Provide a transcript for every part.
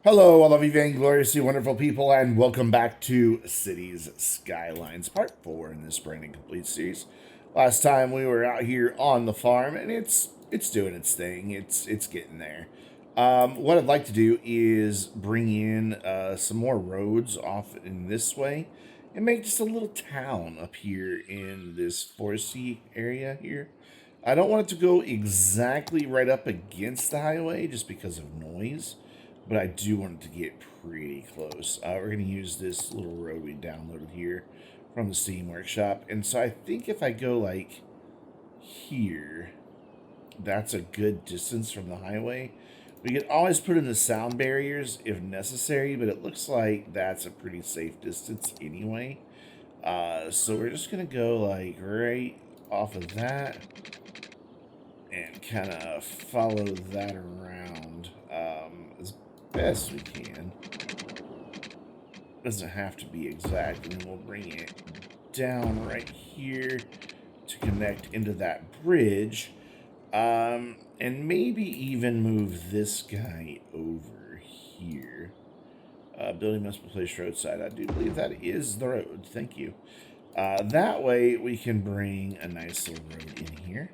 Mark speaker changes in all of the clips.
Speaker 1: Hello, all of you Vainglorious, you wonderful people, and welcome back to Cities Skylines, Part 4 in this brand new complete series. Last time we were out here on the farm, and it's doing its thing. It's getting there. What I'd like to do is bring in some more roads off in this way, and make just a little town up here in this foresty area here. I don't want it to go exactly right up against the highway, just because of noise. But I do want it to get pretty close. We're going to use this little road we downloaded here from the Steam Workshop. And so I think if I go like here, that's a good distance from the highway. We could always put in the sound barriers if necessary, but it looks like that's a pretty safe distance anyway. So we're just going to go like right off of that and kind of follow that around as best we can. Doesn't have to be exact, and then we'll bring it down right here to connect into that bridge, and maybe even move this guy over here. Building must be placed roadside. I do believe that is the road. Thank you. That way we can bring a nice little road in here.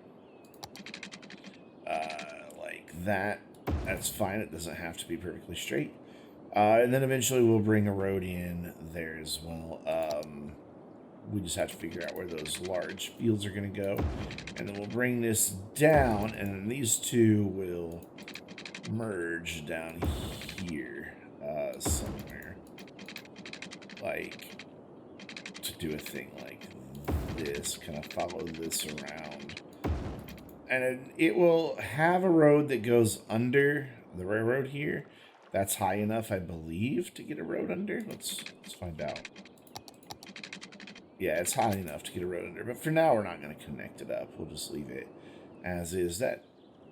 Speaker 1: Like that. That's fine. It doesn't have to be perfectly straight. And then eventually we'll bring a road in there as well. We just have to figure out where those large fields are going to go. And then we'll bring this down, and then these two will merge down here somewhere. Like, to do a thing like this, kind of follow this around. And it will have a road that goes under the railroad here. That's high enough, I believe, to get a road under. Let's find out. Yeah, it's high enough to get a road under. But for now, we're not going to connect it up. We'll just leave it as is. That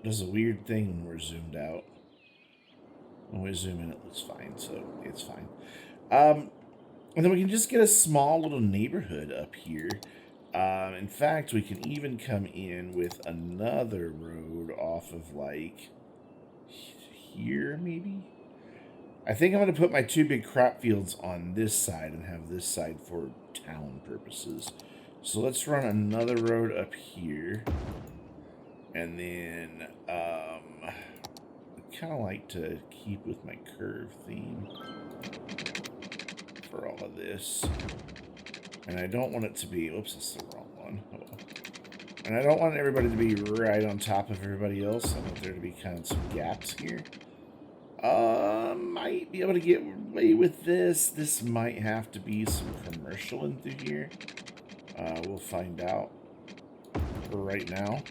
Speaker 1: does a weird thing when we're zoomed out. When we zoom in, it looks fine, so it's fine. And then we can just get a small little neighborhood up here. In fact, we can even come in with another road off of, like, here, maybe? I think I'm going to put my two big crop fields on this side and have this side for town purposes. So let's run another road up here. And then, I kind of like to keep with my curve theme for all of this. And I don't want it to be, oops, that's the wrong one. Oh, well. And I don't want everybody to be right on top of everybody else. I want there to be kind of some gaps here. Might be able to get away with this. This might have to be some commercial in through here. We'll find out for right now.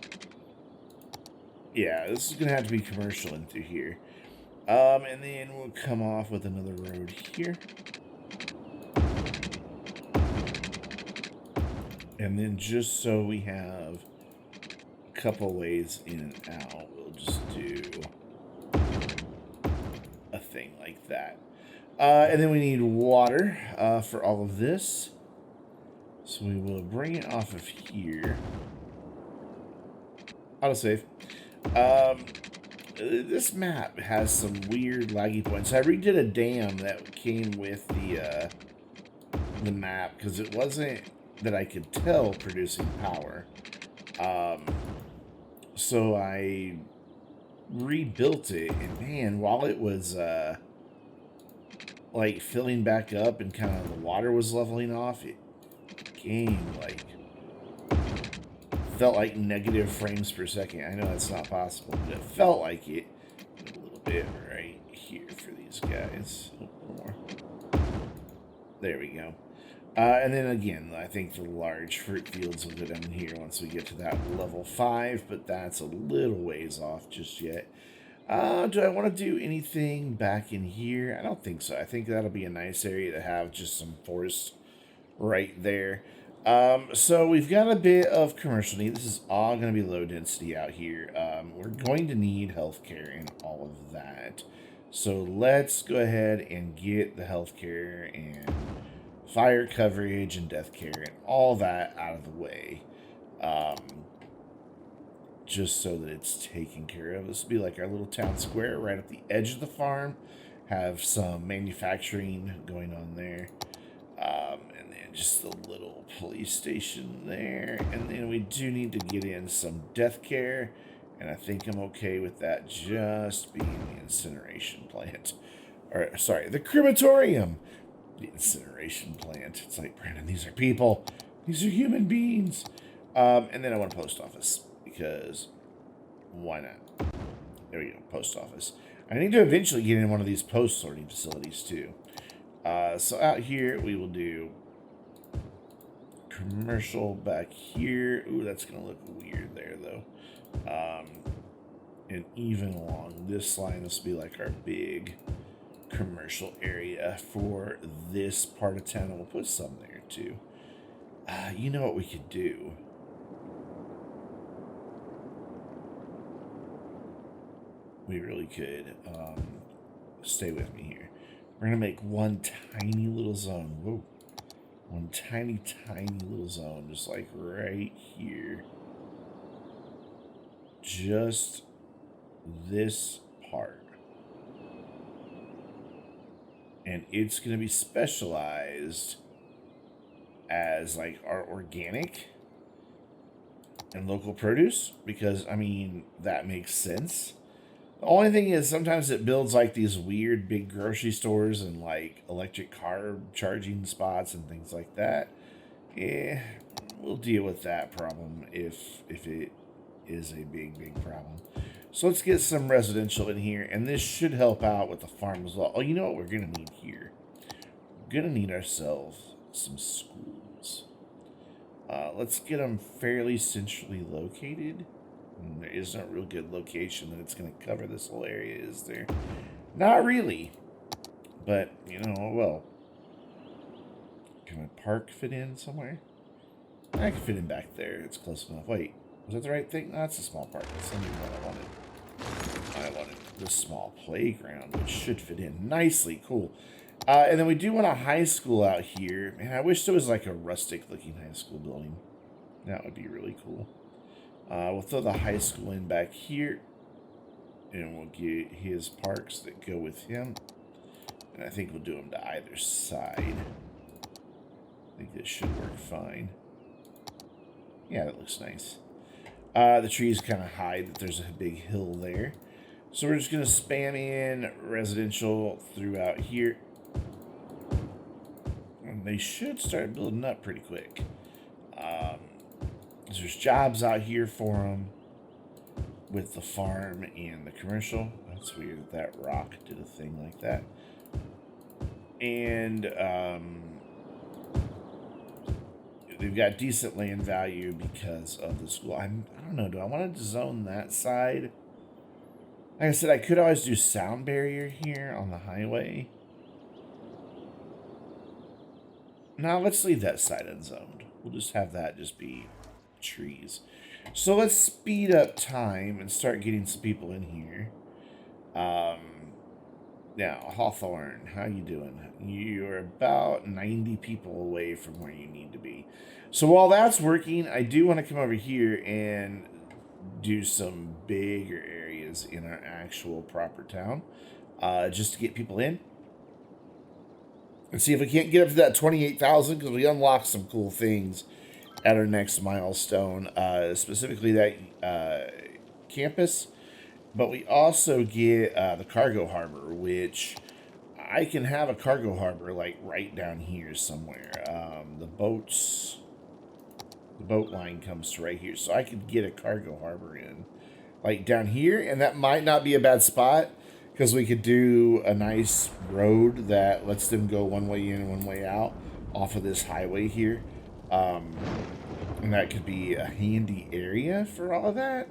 Speaker 1: Yeah, this is going to have to be commercial in through here. And then we'll come off with another road here. And then just so we have a couple ways in and out, we'll just do a thing like that. And then we need water for all of this. So we will bring it off of here. Autosave. This map has some weird laggy points. I redid a dam that came with the map because it wasn't that I could tell producing power. So I rebuilt it, and man, while it was like filling back up and kind of the water was leveling off, it became like felt like negative frames per second. I know that's not possible, but it felt like it a little bit right here for these guys. Oh, a little more. There we go. And then again, I think the large fruit fields will go down here once we get to that level 5, but that's a little ways off just yet. Do I want to do anything back in here? I don't think so. I think that'll be a nice area to have just some forest right there. So we've got a bit of commercial need. This is all going to be low density out here. We're going to need healthcare and all of that. So let's go ahead and get the healthcare and fire coverage and death care and all that out of the way. Just so that it's taken care of. This will be like our little town square right at the edge of the farm. have some manufacturing going on there. And then just the little police station there. And then we do need to get in some death care. And I think I'm okay with that just being the incineration plant. Or, sorry, the crematorium. The incineration plant. It's like, Brandon, these are people. These are human beings. And then I want a post office. Because why not? There we go, post office. I need to eventually get in one of these post sorting facilities too. So out here we will do commercial back here. Ooh, that's gonna look weird there though. And even along this line, this will be like our big commercial area for this part of town. And we'll put some there too. You know what we could do? We really could. Stay with me here. We're going to make one tiny little zone. Whoa. One tiny little zone. Just like right here. Just this part. And it's going to be specialized as like our organic and local produce. Because, I mean, that makes sense. The only thing is sometimes it builds like these weird big grocery stores and like electric car charging spots and things like that. Yeah, we'll deal with that problem if it is a big problem. So let's get some residential in here, and this should help out with the farm as well. Oh, you know what we're gonna need here? We're gonna need ourselves some schools. Let's get them fairly centrally located. There isn't a real good location that it's going to cover this whole area, is there? Not really. But, you know, well. Can a park fit in somewhere? I can fit in back there. It's close enough. Wait, was that the right thing? No, that's a small park. That's not even what I wanted. I wanted this small playground, which should fit in nicely. Cool. And then we do want a high school out here. Man, I wish there was like a rustic-looking high school building. That would be really cool. We'll throw the high school in back here. And we'll get his parks that go with him. And I think we'll do them to either side. I think this should work fine. Yeah, that looks nice. The trees kind of hide that there's a big hill there. So we're just going to spam in residential throughout here. And they should start building up pretty quick. There's jobs out here for them with the farm and the commercial. That's weird that rock did a thing like that. And they've got decent land value because of the school. I don't know. Do I want to zone that side? Like I said, I could always do sound barrier here on the highway. Now let's leave that side unzoned. We'll just have that just be trees. So let's speed up time and start getting some people in here. Now, Hawthorne, how you doing? You're about 90 people away from where you need to be. So while that's working, I do want to come over here and do some bigger areas in our actual proper town. Just to get people in. And see if we can't get up to that 28,000 because we unlocked some cool things at our next milestone, specifically that campus. But we also get the cargo harbor, which I can have a cargo harbor like right down here somewhere. The boat line comes to right here, so I could get a cargo harbor in like down here, and that might not be a bad spot because we could do a nice road that lets them go one way in and one way out off of this highway here. And that could be a handy area for all of that.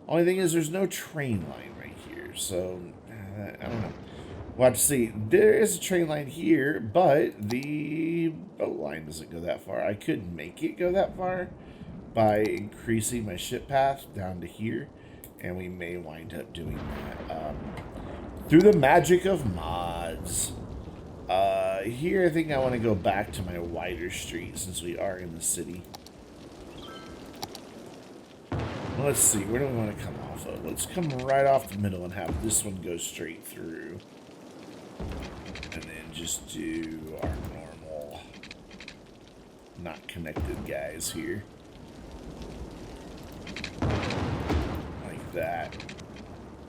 Speaker 1: Only thing is there's no train line right here, so I don't know. We'll have to see. There is a train line here, but the boat line doesn't go that far. I could make it go that far by increasing my ship path down to here, and we may wind up doing that through the magic of mods. Here I think I want to go back to my wider street since we are in the city. Let's see, where do we want to come off of? Let's come right off the middle and have this one go straight through. just do our normal, not connected guys here. Like that.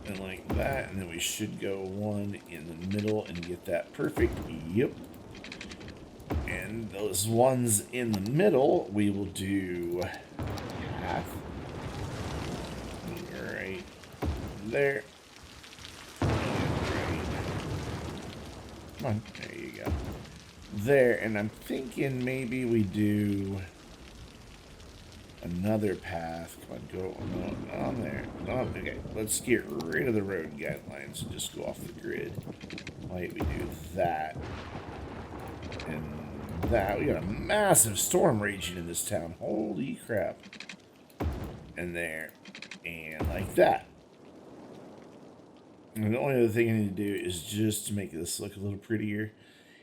Speaker 1: And like that. And then we should go one in the middle and get that perfect. Yep. And those ones in the middle, we will do half. Right there. Come on, there you go. There, and I'm thinking maybe we do another path. Come on, go on there. Okay, let's get rid of the road guidelines and just go off the grid. Why don't we do that and that? We got a massive storm raging in this town. Holy crap. And there, and like that. And the only other thing I need to do is just to make this look a little prettier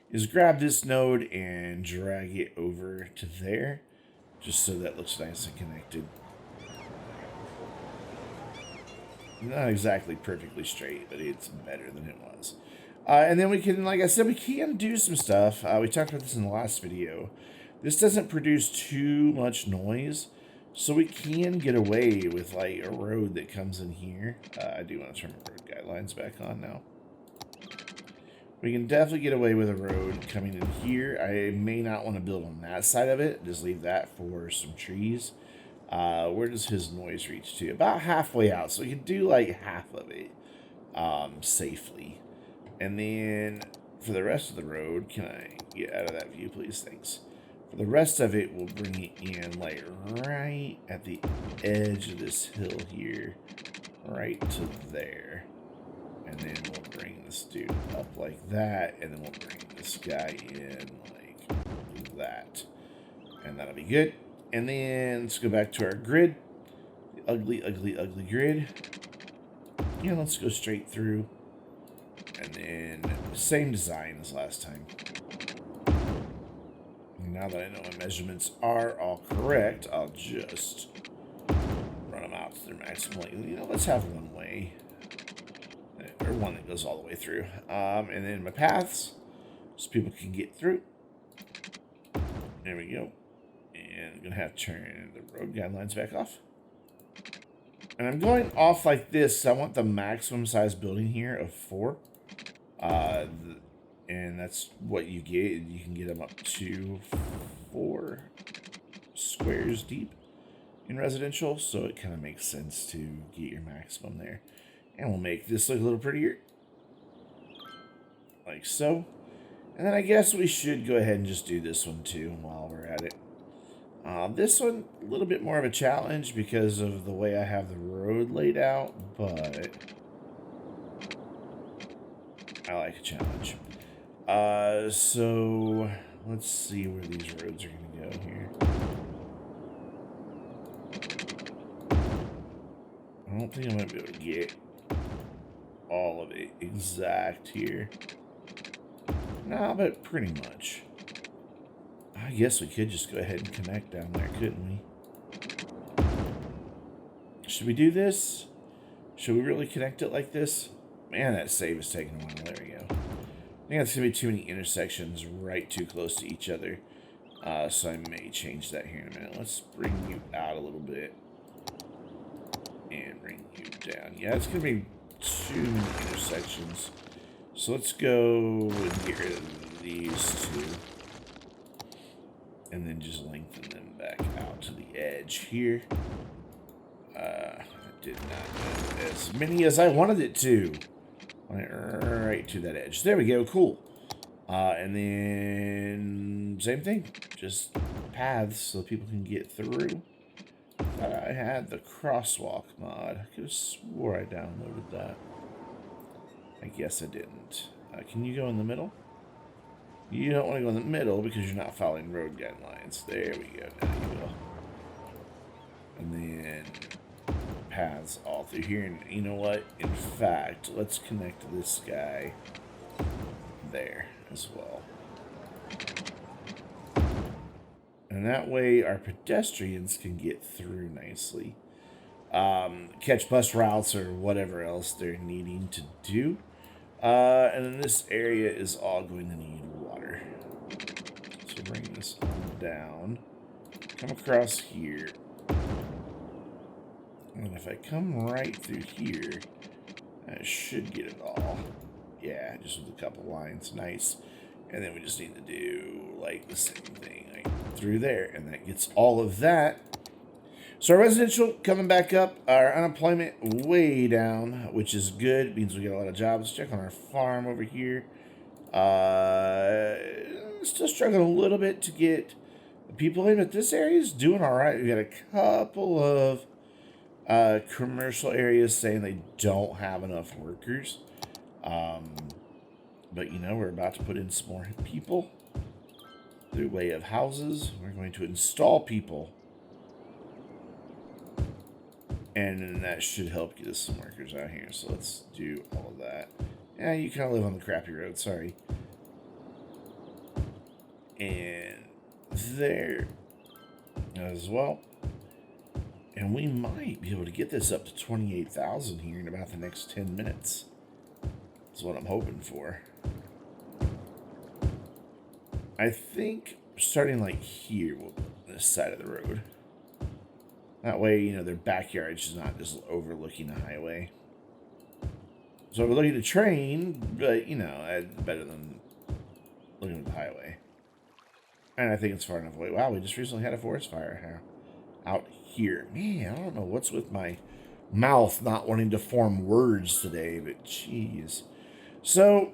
Speaker 1: is grab this node and drag it over to there just so that looks nice and connected. Not exactly perfectly straight, but it's better than it was. And then we can, like I said, we can do some stuff. We talked about this in the last video. This doesn't produce too much noise, so we can get away with like a road that comes in here. I do want to turn the road guidelines back on now. We can definitely get away with a road coming in here. I may not want to build on that side of it. Just leave that for some trees. Where does his noise reach to? About halfway out. So we can do like half of it safely. And then for the rest of the road, can I get out of that view, please? Thanks. For the rest of it, we'll bring it in like right at the edge of this hill here. Right to there. And then we'll bring this dude up like that. And then we'll bring this guy in like that. And that'll be good. And then let's go back to our grid. The ugly, ugly, ugly grid. Yeah, let's go straight through. And then same design as last time. Now that I know my measurements are all correct, I'll just run them out to their maximum. You know, let's have one way. Or one that goes all the way through. And then my paths, so people can get through. There we go. And I'm going to have to turn the road guidelines back off. And I'm going off like this. I want the maximum size building here of 4. And that's what you get. You can get them up to 4 squares deep in residential. So it kind of makes sense to get your maximum there. And we'll make this look a little prettier. Like so. And then I guess we should go ahead and just do this one too while we're at it. This one, a little bit more of a challenge because of the way I have the road laid out, but I like a challenge. So let's see where these roads are going to go here. I don't think I'm going to be able to get all of it exact here. Nah, but pretty much. I guess we could just go ahead and connect down there, couldn't we? Should we do this? Should we really connect it like this? Man, that save is taking a while. There we go. I think that's going to be too many intersections right too close to each other. So I may change that here in a minute. Let's bring you out a little bit. And bring you down. Yeah, it's going to be too many intersections. So let's go and get rid of these two. And then just lengthen them back out to the edge here. I did not get as many as I wanted it to. Right to that edge. There we go. Cool. And then same thing. Just paths so people can get through. I had the crosswalk mod. I could have swore I downloaded that. I guess I didn't. Can you go in the middle? You don't want to go in the middle because you're not following road guidelines. There we go. Now you will. And then paths all through here. And you know what? In fact, let's connect this guy there as well. And that way our pedestrians can get through nicely. Catch bus routes or whatever else they're needing to do. And then this area is all going to need water. So bring this on down. Come across here. And if I come right through here, I should get it all. Yeah, just with a couple lines. Nice. And then we just need to do, like, the same thing like, through there. And that gets all of that. So our residential coming back up. Our unemployment way down, which is good. It means we get a lot of jobs. Check on our farm over here. Still struggling a little bit to get the people in, but this area is doing all right. We got a couple of commercial areas saying they don't have enough workers. But you know, we're about to put in some more people through way of houses. We're going to install people. And then that should help get us some workers out here. So let's do all of that. Yeah, you kind of live on the crappy road, sorry. And there as well. And we might be able to get this up to 28,000 here in about the next 10 minutes. That's what I'm hoping for. I think starting like here, this side of the road. That way, you know, their backyard is not just overlooking a highway. So we're looking to train, but, you know, better than looking at the highway. And I think it's far enough away. Wow, we just recently had a forest fire out here. Man, I don't know what's with my mouth not wanting to form words today, but jeez. So,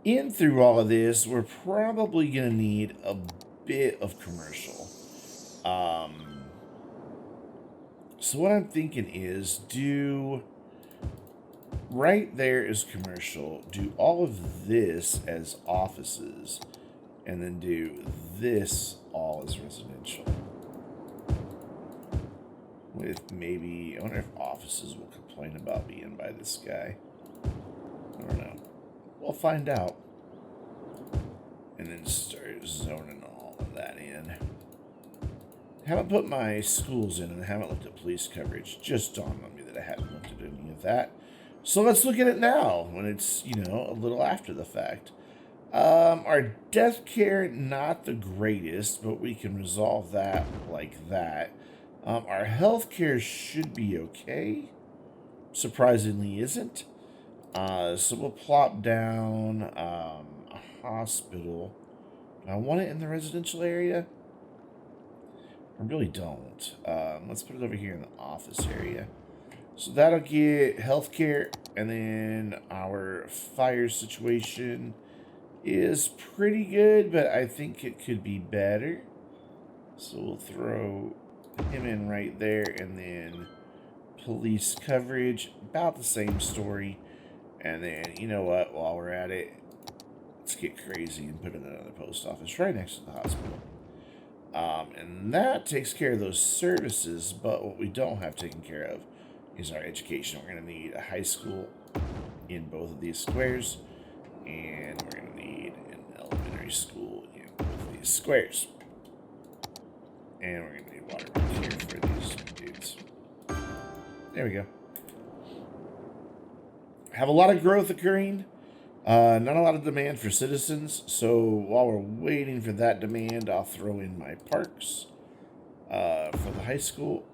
Speaker 1: in through all of this, we're probably going to need a bit of commercial. So what I'm thinking is do right there is commercial, do all of this as offices, and then do this all as residential. With maybe, I wonder if offices will complain about being by this guy. I don't know. We'll find out. And then start zoning all of that in. Haven't put my schools in and I haven't looked at police coverage. Just dawned on me that I hadn't looked at any of that. So let's look at it now when it's, you know, a little after the fact. Our death care, not the greatest, but we can resolve that like that. Our health care should be okay. Surprisingly isn't. So we'll plop down a hospital. Do I want it in the residential area? I really don't. Let's put it over here in the office area. So that'll get healthcare, and then our fire situation is pretty good, but I think it could be better. So we'll throw him in right there, and then police coverage, about the same story. And then, you know what, while we're at it, let's get crazy and put in another post office right next to the hospital. And that takes care of those services, but what we don't have taken care of is our education. We're going to need a high school in both of these squares, and we're going to need an elementary school in both of these squares. And we're going to need water right here for these dudes. There we go. Have a lot of growth occurring. Not a lot of demand for citizens, so while we're waiting for that demand, I'll throw in my parks for the high school,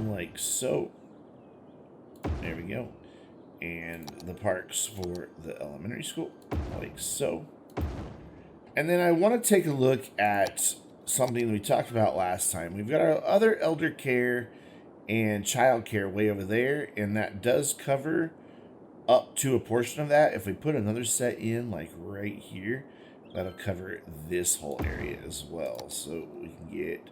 Speaker 1: like so. There we go. And the parks for the elementary school, like so. And then I want to take a look at something we talked about last time. We've got our other elder care and child care way over there, and that does cover up to a portion of that. If we put another set in, like right here, that'll cover this whole area as well. So we can get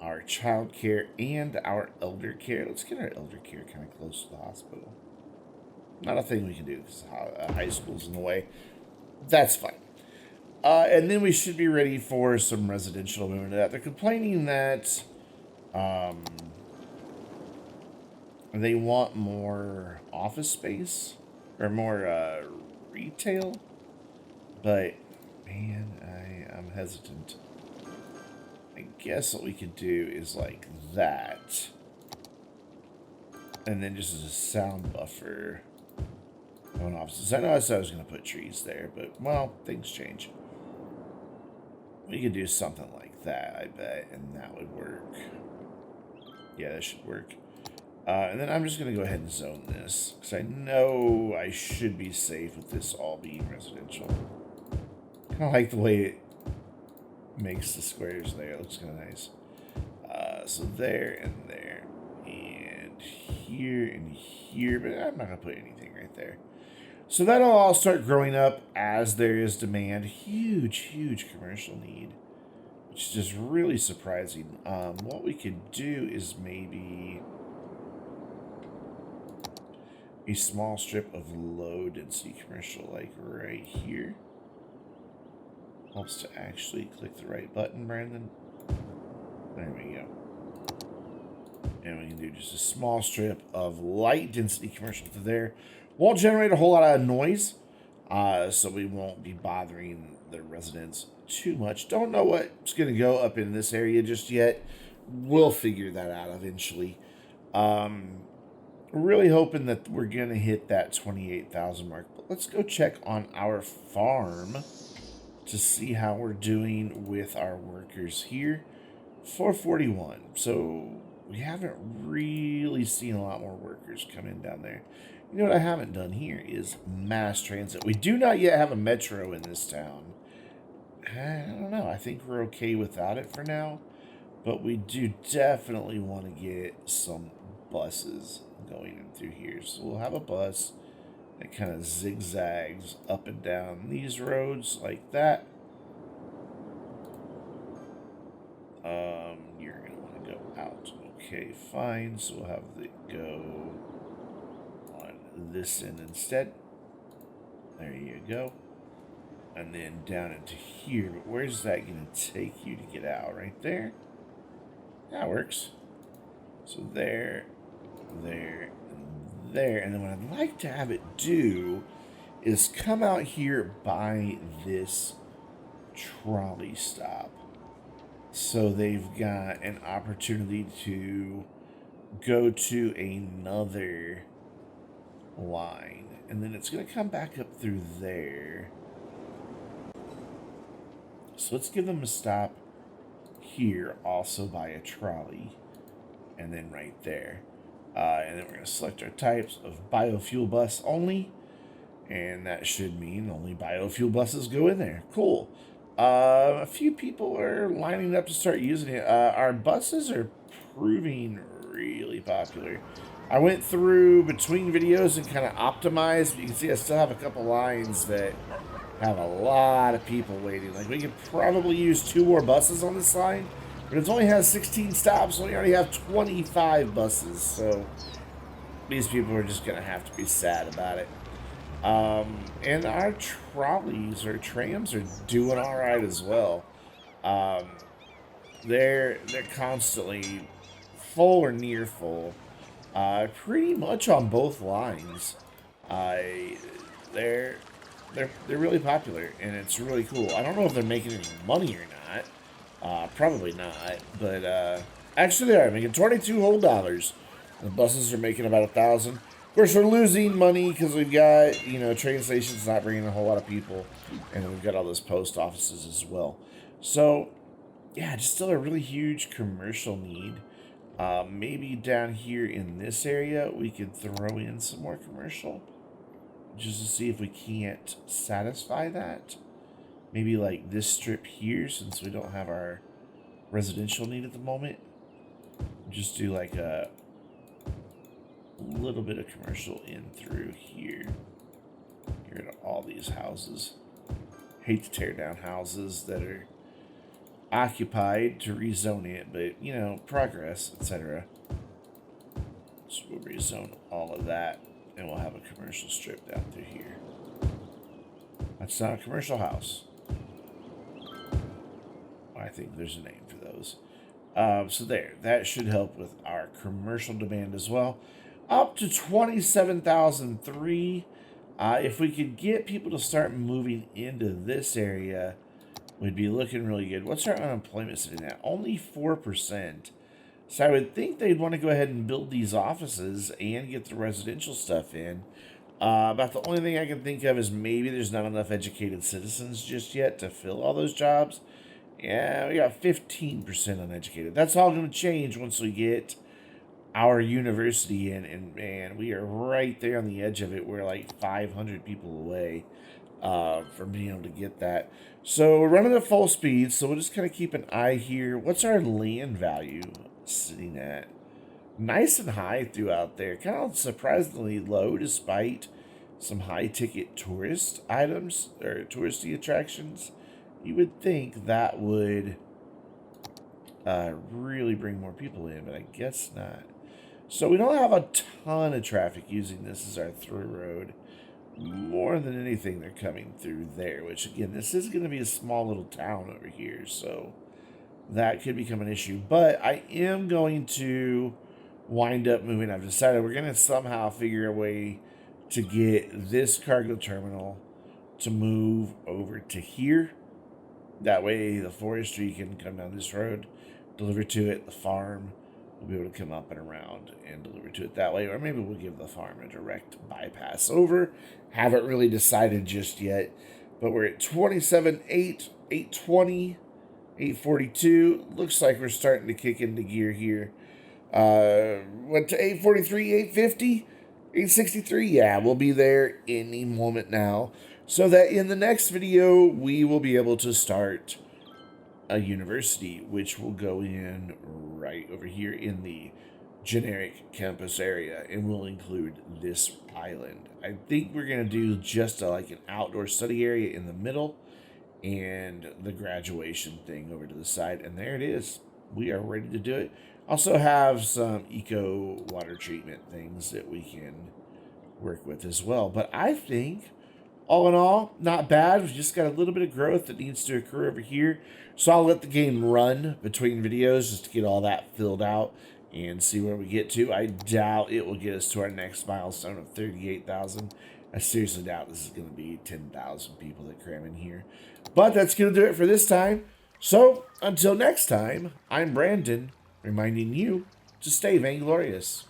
Speaker 1: our child care and our elder care. Let's get our elder care kind of close to the hospital. Not a thing we can do because high school's in the way. That's fine. And then we should be ready for some residential movement. They're complaining that they want more office space or more retail, but man, I'm hesitant. I guess what we could do is like that. And then just as a sound buffer on offices. I know I said I was going to put trees there, but, well, things change. We could do something like that, I bet, and that would work. Yeah, that should work. And then I'm just going to go ahead and zone this, because I know I should be safe with this all being residential. Kind of like the way it makes the squares there. It looks kind of nice. So there and there, and here and here, but I'm not going to put anything right there. So that'll all start growing up as there is demand. Huge, huge commercial need, which is just really surprising. What we could do is maybe a small strip of low density commercial, like right here. Helps to actually click the right button, Brandon. There we go. And we can do just a small strip of light density commercial to there. Won't generate a whole lot of noise, so we won't be bothering the residents too much. Don't know what's going to go up in this area just yet. We'll figure that out eventually. Really hoping that we're going to hit that 28,000 mark. But let's go check on our farm to see how we're doing with our workers here. 441. So we haven't really seen a lot more workers come in down there. You know what I haven't done here is mass transit. We do not yet have a metro in this town. I don't know. I think we're okay without it for now. But we do definitely want to get some buses going in through here. So we'll have a bus that kind of zigzags up and down these roads like that. You're going to want to go out. Okay, fine. So we'll have it go on this end instead. There you go. And then down into here. But where's that going to take you to get out? Right there? That works. So there, there, and there. And then what I'd like to have it do is come out here by this trolley stop. So they've got an opportunity to go to another line. And then it's going to come back up through there. So let's give them a stop here, also by a trolley. And then right there. And then we're going to select our types of biofuel bus only. And that should mean only biofuel buses go in there. Cool. A few people are lining up to start using it. Our buses are proving really popular. I went through between videos and kind of optimized. You can see I still have a couple lines that have a lot of people waiting. Like, we could probably use 2 more buses on this line, but it only has 16 stops, so we already have 25 buses. So these people are just going to have to be sad about it. And our trolleys or trams are doing all right as well. They're constantly full or near full, pretty much on both lines. They're really popular, and it's really cool. I don't know if they're making any money or not. Probably not, but actually they are making $22 whole. The buses are making about 1,000. Of course, we're losing money because we've got, train stations not bringing a whole lot of people. And then we've got all those post offices as well. So, yeah, just still a really huge commercial need. Maybe down here in this area, we could throw in some more commercial. Just to see if we can't satisfy that. Maybe like this strip here, since we don't have our residential need at the moment. Just do like a little bit of commercial in through here. Get rid of all these houses. Hate to tear down houses that are occupied to rezone it, but progress, etc. So we'll rezone all of that, and we'll have a commercial strip down through here. That's not a commercial house. I think there's a name for those. So there, that should help with our commercial demand as well. Up to 27,003. If we could get people to start moving into this area, we'd be looking really good. What's our unemployment sitting at? Only 4%. So I would think they'd want to go ahead and build these offices and get the residential stuff in. About the only thing I can think of is maybe there's not enough educated citizens just yet to fill all those jobs. Yeah, we got 15% uneducated. That's all going to change once we get our university in, and man, we are right there on the edge of it. We're like 500 people away from being able to get that. So we're running at full speed, so we'll just kind of keep an eye here. What's our land value sitting at? Nice and high throughout there. Kind of surprisingly low despite some high ticket tourist items or touristy attractions. You would think that would really bring more people in, but I guess not. So we don't have a ton of traffic using this as our through road. More than anything, they're coming through there, which again, this is going to be a small little town over here, so that could become an issue. But I am going to wind up moving. I've decided we're going to somehow figure a way to get this cargo terminal to move over to here. That way the forestry can come down this road, deliver to it. The farm will be able to come up and around and deliver to it that way. Or maybe we'll give the farm a direct bypass over. Haven't really decided just yet. But we're at 27.8, 820, 842. Looks like we're starting to kick into gear here. Went to 843, 850, 863. Yeah, we'll be there any moment now. So that in the next video, we will be able to start a university, which will go in right over here in the generic campus area, and will include this island. I think we're going to do just like an outdoor study area in the middle and the graduation thing over to the side. And there it is. We are ready to do it. Also have some eco water treatment things that we can work with as well. But I think all in all, not bad. We've just got a little bit of growth that needs to occur over here. So I'll let the game run between videos just to get all that filled out and see where we get to. I doubt it will get us to our next milestone of 38,000. I seriously doubt this is going to be 10,000 people that cram in here. But that's going to do it for this time. So until next time, I'm Brandon, reminding you to stay vainglorious.